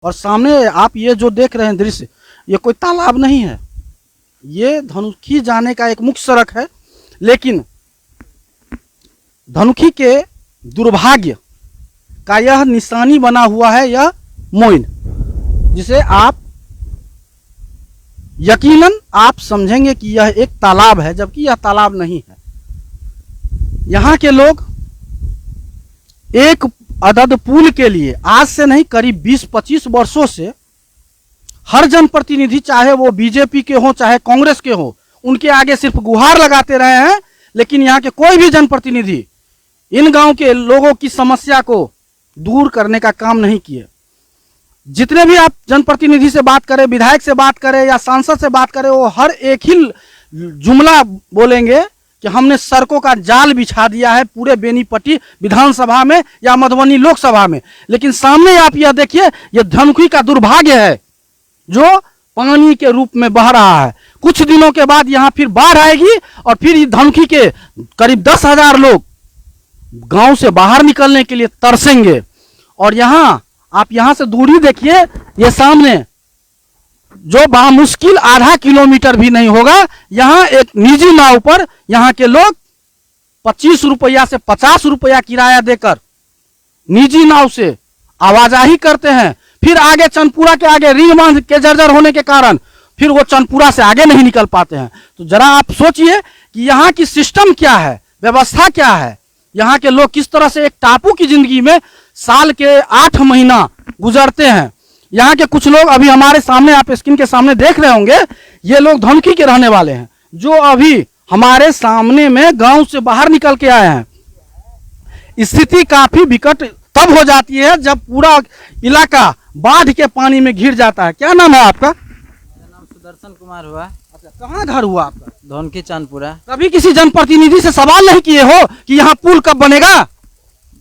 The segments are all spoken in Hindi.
और सामने आप ये जो देख रहे हैं दृश्य, ये कोई तालाब नहीं है, ये धनुखी जाने का एक मुख्य सड़क है। लेकिन धनुखी के दुर्भाग्य का यह निशानी बना हुआ है, यह मोइन, जिसे आप यकीनन आप समझेंगे कि यह एक तालाब है, जबकि यह तालाब नहीं है। यहाँ के लोग एक अदद पुल के लिए आज से नहीं करीब 20-25 वर्षों से हर जनप्रतिनिधि, चाहे वो बीजेपी के हो चाहे कांग्रेस के हो, उनके आगे सिर्फ गुहार लगाते रहे हैं। लेकिन यहाँ के कोई भी जनप्रतिनिधि इन गांव के लोगों की समस्या को दूर करने का काम नहीं किए। जितने भी आप जनप्रतिनिधि से बात करें, विधायक से बात करें या सांसद से बात करें, वो हर एक ही जुमला बोलेंगे कि हमने सड़कों का जाल बिछा दिया है पूरे बेनीपट्टी विधानसभा में या मधुबनी लोकसभा में। लेकिन सामने आप यह देखिए, यह धनुखी का दुर्भाग्य है जो पानी के रूप में बह रहा है। कुछ दिनों के बाद यहाँ फिर बाढ़ आएगी और फिर धनुखी के करीब 10,000 लोग गांव से बाहर निकलने के लिए तरसेंगे। और यहाँ आप यहाँ से दूरी देखिए, ये सामने जो बामुश्किल आधा किलोमीटर भी नहीं होगा, यहाँ एक निजी नाव पर यहाँ के लोग 25 रुपया से 50 रुपया किराया देकर निजी नाव से आवाजाही करते हैं। फिर आगे चंदपुरा के आगे रिंग बांध के जर्जर होने के कारण फिर वो चंदपुरा से आगे नहीं निकल पाते हैं। तो जरा आप सोचिए कि यहाँ की सिस्टम क्या है, व्यवस्था क्या है। यहाँ के लोग किस तरह से एक टापू की जिंदगी में साल के 8 महीना गुजरते हैं। यहाँ के कुछ लोग अभी हमारे सामने, आप स्क्रीन के सामने देख रहे होंगे, ये लोग धनुखी के रहने वाले हैं जो अभी हमारे सामने में गांव से बाहर निकल के आए हैं। स्थिति काफी विकट तब हो जाती है जब पूरा इलाका बाढ़ के पानी में घिर जाता है। क्या नाम है आपका? मेरा नाम सुदर्शन कुमार हुआ। अच्छा, कहाँ घर हुआ आपका? धनुखी चांदपुरा। कभी किसी जनप्रतिनिधि से सवाल नहीं किए हो कि यहाँ पुल कब बनेगा?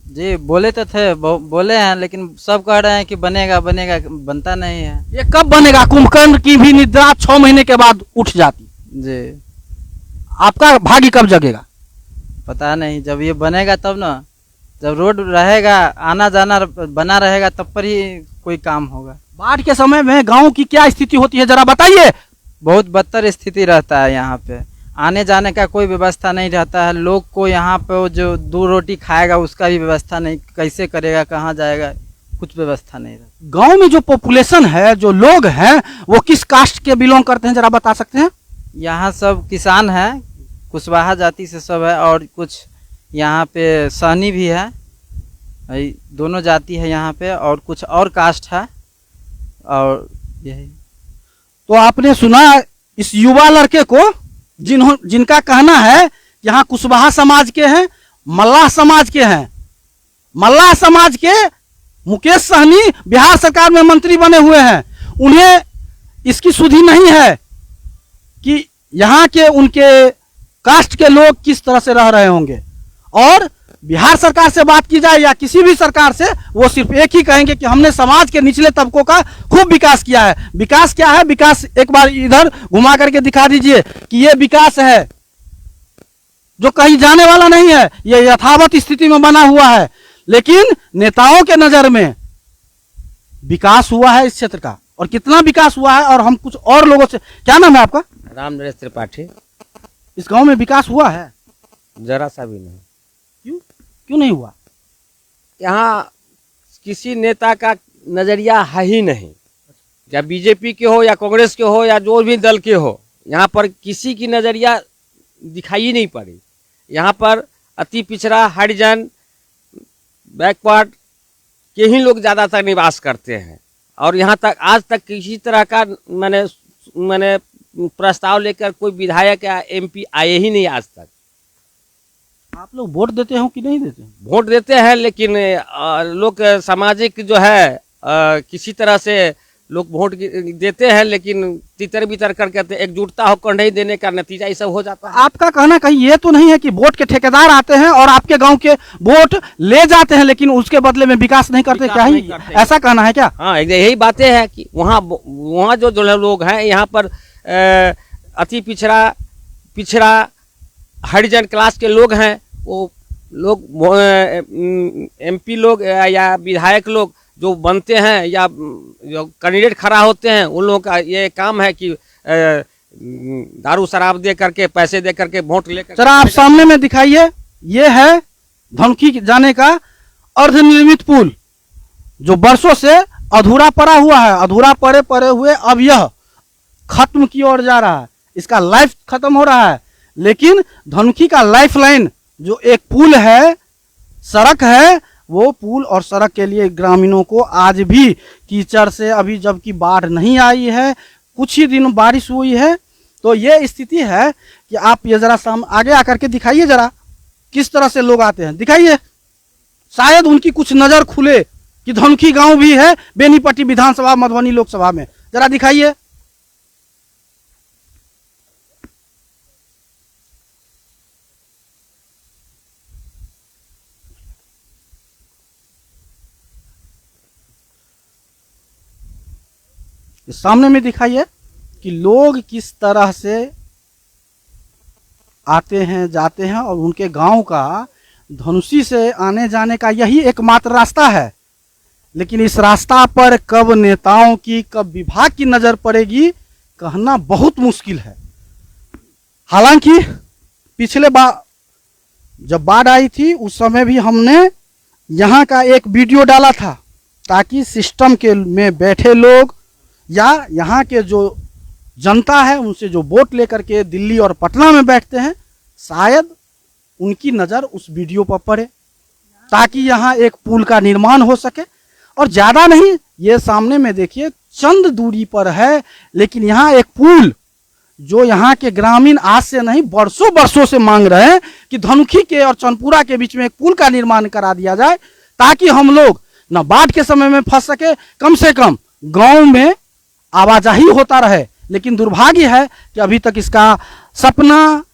जी बोले तो थे, बोले हैं, लेकिन सब कह रहे हैं कि बनेगा बनेगा, बनता नहीं है। ये कब बनेगा? कुंभकर्ण की भी निद्रा 6 महीने के बाद उठ जाती। जी आपका भाग्य कब जगेगा? पता नहीं, जब ये बनेगा तब ना, जब रोड रहेगा, आना जाना बना रहेगा, तब पर ही कोई काम होगा। बाढ़ के समय में गांव की क्या स्थिति होती है, जरा बताइए। बहुत बदतर स्थिति रहता है यहाँ पे, आने जाने का कोई व्यवस्था नहीं रहता है। लोग को यहाँ पे जो 2 रोटी खाएगा उसका भी व्यवस्था नहीं, कैसे करेगा, कहाँ जाएगा, कुछ व्यवस्था नहीं रहता। गांव में जो पॉपुलेशन है, जो लोग हैं, वो किस कास्ट के बिलोंग करते हैं, जरा बता सकते हैं? यहाँ सब किसान है, कुशवाहा जाति से सब है, और कुछ यहाँ पे सहनी भी है, दोनों जाति है यहाँ पे, और कुछ और कास्ट है, और यही। तो आपने सुना इस युवा लड़के को, जिनका कहना है यहाँ कुशवाहा समाज के हैं, मल्लाह समाज के हैं। मल्लाह समाज के मुकेश सहनी बिहार सरकार में मंत्री बने हुए हैं। उन्हें इसकी सुधि नहीं है कि यहाँ के उनके कास्ट के लोग किस तरह से रह रहे होंगे। और बिहार सरकार से बात की जाए या किसी भी सरकार से, वो सिर्फ एक ही कहेंगे कि हमने समाज के निचले तबकों का खूब विकास किया है। विकास क्या है? विकास एक बार इधर घुमा करके दिखा दीजिए कि ये विकास है जो कहीं जाने वाला नहीं है, ये यथावत स्थिति में बना हुआ है। लेकिन नेताओं के नजर में विकास हुआ है इस क्षेत्र का, और कितना विकास हुआ है। और हम कुछ और लोगों से, क्या नाम है आपका? राम नरेश त्रिपाठी। इस गांव में विकास हुआ है? जरा सा भी नहीं। क्यों नहीं हुआ? यहाँ किसी नेता का नजरिया है ही नहीं, या बीजेपी के हो या कांग्रेस के हो या जो भी दल के हो, यहाँ पर किसी की नजरिया दिखाई नहीं पड़ी। यहाँ पर अति पिछड़ा, हरिजन, बैकवर्ड के ही लोग ज़्यादातर निवास करते हैं। और यहाँ तक आज तक किसी तरह का मैंने प्रस्ताव लेकर कोई विधायक या एमपी आए ही नहीं आज तक। आप लोग वोट देते हो कि नहीं देते? वोट देते हैं, लेकिन लोग सामाजिक जो है किसी तरह से लोग वोट देते हैं, लेकिन तितर बितर करके एकजुटता होकर नहीं देने का नतीजा ये सब हो जाता है। आपका कहना कहीं ये तो नहीं है कि वोट के ठेकेदार आते हैं और आपके गांव के वोट ले जाते हैं, लेकिन उसके बदले में विकास नहीं करते? क्या ही ऐसा कहना है क्या? हाँ, यही बातें हैं कि वहाँ जो लोग हैं, यहाँ पर अति पिछड़ा हरिजन क्लास के लोग हैं, वो लोग एमपी लोग या विधायक लोग जो बनते हैं या जो कैंडिडेट खड़ा होते हैं उन लोगों का ये काम है कि दारू शराब दे करके पैसे दे करके वोट लेकर। जरा आप सामने में दिखाइए, ये है धनखी जाने का अर्धनिर्मित पुल जो वर्षों से अधूरा पड़ा हुआ है। अधूरा पड़े हुए अब यह खत्म की ओर जा रहा है, इसका लाइफ खत्म हो रहा है। लेकिन धनखी का लाइफ लाइन जो एक पुल है, सड़क है, वो पुल और सड़क के लिए ग्रामीणों को आज भी कीचड़ से, अभी जबकि बाढ़ नहीं आई है, कुछ ही दिन बारिश हुई है, तो ये स्थिति है कि आप ये जरा आगे आकर के दिखाइए, जरा किस तरह से लोग आते हैं, दिखाइए। शायद उनकी कुछ नजर खुले कि धनखी गांव भी है बेनीपट्टी विधानसभा मधुबनी लोकसभा में, जरा दिखाइए। सामने में दिखाइए कि लोग किस तरह से आते हैं जाते हैं और उनके गांव का धनुषी से आने जाने का यही एकमात्र रास्ता है। लेकिन इस रास्ता पर कब नेताओं की, कब विभाग की नजर पड़ेगी, कहना बहुत मुश्किल है। हालांकि पिछले बार जब बाढ़ आई थी उस समय भी हमने यहाँ का एक वीडियो डाला था ताकि सिस्टम के में बैठे लोग या यहाँ के जो जनता है उनसे जो वोट लेकर के दिल्ली और पटना में बैठते हैं, शायद उनकी नज़र उस वीडियो पर पड़े ताकि यहाँ एक पुल का निर्माण हो सके। और ज़्यादा नहीं, ये सामने में देखिए चंद दूरी पर है, लेकिन यहाँ एक पुल जो यहाँ के ग्रामीण आज से नहीं बरसों बरसों से मांग रहे हैं कि धनखी के और चनपुरा के बीच में एक पुल का निर्माण करा दिया जाए ताकि हम लोग न बाढ़ के समय में फंस सके, कम से कम गाँव में आवाजाही होता रहे। लेकिन दुर्भाग्य है कि अभी तक इसका सपना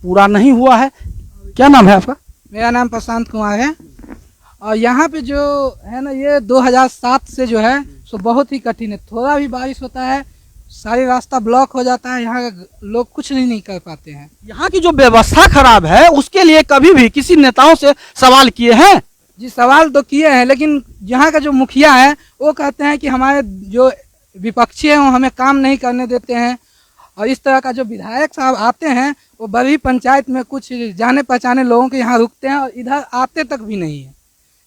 पूरा नहीं हुआ है। क्या नाम है आपका? मेरा नाम प्रशांत कुमार है। और यहाँ पे जो है ना, ये 2007 से जो है सो बहुत ही कठिन है। थोड़ा भी बारिश होता है सारे रास्ता ब्लॉक हो जाता है, यहाँ के लोग कुछ नहीं कर पाते हैं। यहाँ की जो व्यवस्था खराब है उसके लिए कभी भी किसी नेताओं से सवाल किए हैं? जी सवाल तो किए हैं, लेकिन यहाँ का जो मुखिया है वो कहते हैं कि हमारे जो विपक्षी हैं वो हमें काम नहीं करने देते हैं। और इस तरह का जो विधायक साहब आते हैं वो बड़ी पंचायत में कुछ जाने पहचाने लोगों के यहाँ रुकते हैं और इधर आते तक भी नहीं है।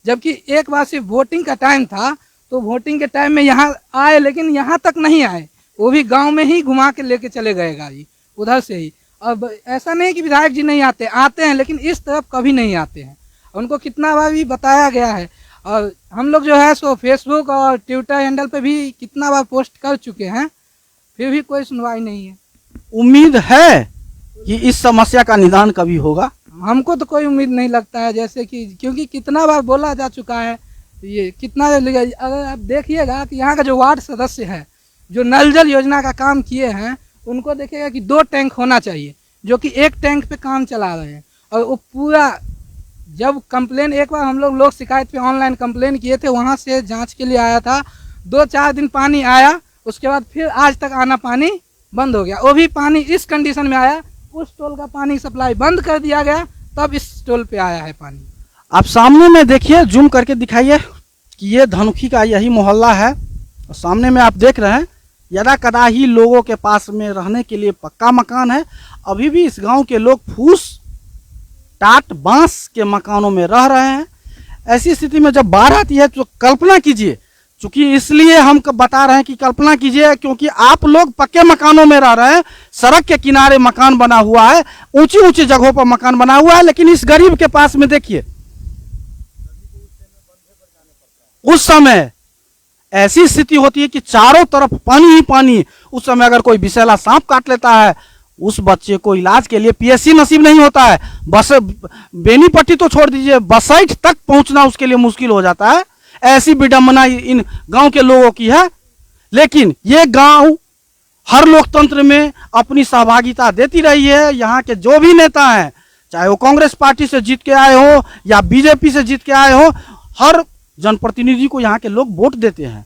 जबकि एक बार सिर्फ वोटिंग का टाइम था तो वोटिंग के टाइम में यहाँ आए, लेकिन यहाँ तक नहीं आए, वो भी गांव में ही घुमा के लेके चले गए गाड़ी उधर से ही। अब ऐसा नहीं कि विधायक जी नहीं आते, आते हैं, लेकिन इस तरफ कभी नहीं आते हैं। उनको कितना बार भी बताया गया है और हम लोग जो है सो फेसबुक और ट्विटर हैंडल पे भी कितना बार पोस्ट कर चुके हैं, फिर भी कोई सुनवाई नहीं है। उम्मीद है कि इस समस्या का निदान कभी होगा? हमको तो कोई उम्मीद नहीं लगता है, जैसे कि क्योंकि कितना बार बोला जा चुका है ये कितना। अगर आप देखिएगा कि यहाँ का जो वार्ड सदस्य है जो नल जल योजना का काम किए हैं उनको देखिएगा कि 2 टैंक होना चाहिए, जो कि 1 टैंक पे काम चला रहे हैं। और वो पूरा जब कंप्लेन, एक बार हम लोग शिकायत पे ऑनलाइन कंप्लेन किए थे, वहाँ से जांच के लिए आया था, 2-4 दिन पानी आया, उसके बाद फिर आज तक आना पानी बंद हो गया। वो भी पानी इस कंडीशन में आया, उस टोल का पानी सप्लाई बंद कर दिया गया, तब इस टोल पे आया है पानी। आप सामने में देखिए, जूम करके दिखाइए कि ये धनखी का यही मोहल्ला है। और सामने में आप देख रहे हैं यदा कदा ही लोगों के पास में रहने के लिए पक्का मकान है। अभी भी इस गांव के लोग फूस टाट बांस के मकानों में रह रहे हैं। ऐसी स्थिति में जब बाढ़ आती है तो कल्पना कीजिए, चूंकि इसलिए हम बता रहे हैं कि कल्पना कीजिए क्योंकि आप लोग पक्के मकानों में रह रहे हैं, सड़क के किनारे मकान बना हुआ है, ऊंची ऊंची जगहों पर मकान बना हुआ है, लेकिन इस गरीब के पास में देखिए उस समय ऐसी स्थिति होती है कि चारों तरफ पानी ही पानी। उस समय अगर कोई विषैला सांप काट लेता है, उस बच्चे को इलाज के लिए पीएससी नसीब नहीं होता है। बस बेनीपट्टी तो छोड़ दीजिए, बसैठ तक पहुंचना उसके लिए मुश्किल हो जाता है। ऐसी विडंबना इन गांव के लोगों की है। लेकिन ये गांव हर लोकतंत्र में अपनी सहभागिता देती रही है। यहाँ के जो भी नेता हैं, चाहे वो कांग्रेस पार्टी से जीत के आए हो या बीजेपी से जीत के आए हो, हर जनप्रतिनिधि को यहाँ के लोग वोट देते हैं।